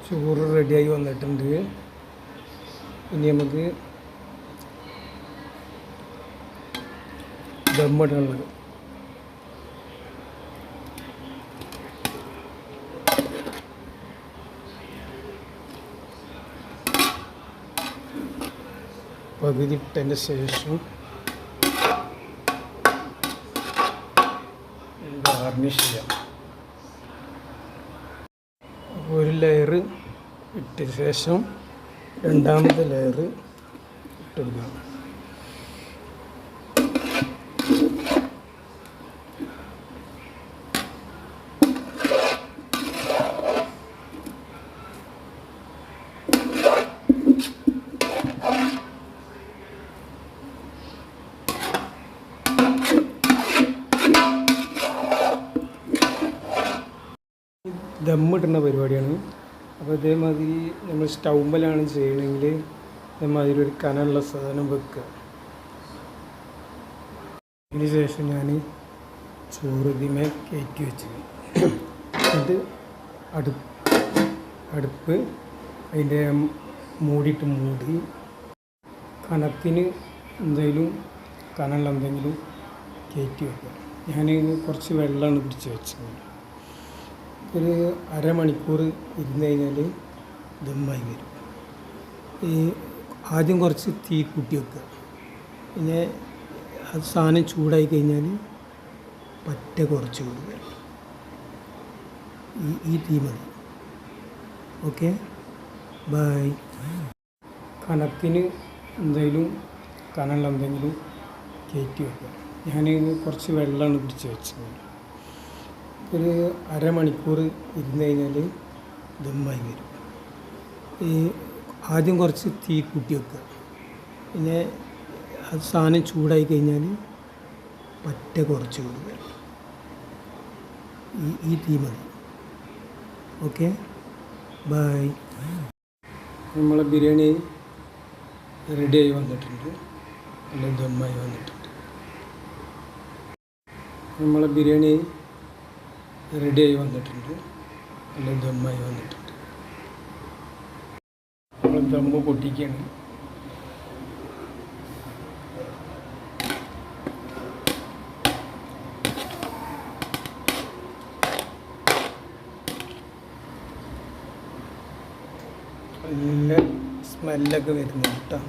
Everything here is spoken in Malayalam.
ചോറ് റെഡിയായി വന്നിട്ടുണ്ട്. ഇനി നമുക്ക് ദമ്മിടാനുള്ളത്. പകുതി ഇട്ടതിന് ശേഷം ഗാർണിഷ് ചെയ്യാം. ഒരു ലെയർ ഇട്ട ശേഷം രണ്ടാമത്തെ ലെയർ ഇട്ടെടുക്കണം. ദമ്മിടുന്ന പരിപാടിയാണ്. അപ്പോൾ ഇതേമാതിരി നമ്മൾ സ്റ്റൗമ്പിലാണ് ചെയ്യണമെങ്കിൽ ഇതേമാതിരി ഒരു കനമുള്ള സാധനം വെക്കുക. അതിന് ശേഷം ഞാൻ ചോറ് ഇതിമേ കയറ്റി വെച്ച് എന്നിട്ട് അടുപ്പ് അതിൻ്റെ മൂടിയിട്ട് മൂടി കനത്തിന് എന്തെങ്കിലും കനമുള്ള എന്തെങ്കിലും കയറ്റി വെക്കുക. ഞാൻ കുറച്ച് വെള്ളമാണ് പിടിച്ച് വെച്ചത്. ഒരു അരമണിക്കൂർ ഇരുന്ന് കഴിഞ്ഞാൽ ദമ്മായി വരും. ആദ്യം കുറച്ച് തീ കൂട്ടി വെക്കുക. പിന്നെ അത് സാധനം ചൂടായി കഴിഞ്ഞാൽ പറ്റ കുറച്ച് കൊടുക്കുക. ഈ തീ മതി. Okay, by. കനത്തിന് എന്തെങ്കിലും കനമുള്ള എന്തെങ്കിലും കയറ്റി വെക്കുക. ഞാൻ കുറച്ച് വെള്ളമാണ് പിടിച്ച് വെച്ചത്. ഒരു അരമണിക്കൂർ ഇരുന്ന് കഴിഞ്ഞാൽ ദമ്മായി വരും. ആദ്യം കുറച്ച് തീ കൂട്ടി വെക്കുക. പിന്നെ അത് സാധനം ചൂടായി കഴിഞ്ഞാൽ പറ്റ കുറച്ച് കൊടുക്കുക. ഈ തീ മതി. Okay, bye. നമ്മളെ ബിരിയാണി റെഡിയായി വന്നിട്ടുണ്ട്. അല്ലെങ്കിൽ ദമ്മായി വന്നിട്ടുണ്ട്. നമ്മളെ ബിരിയാണി റെഡിയായി വന്നിട്ടുണ്ട്. അല്ലെങ്കിൽ ദമ്മായി വന്നിട്ടുണ്ട്. നമ്മൾ ദമ്മ് പൊട്ടിക്കുകയാണ്. നല്ല സ്മെല്ലൊക്കെ വരുന്നുണ്ട് കേട്ടോ.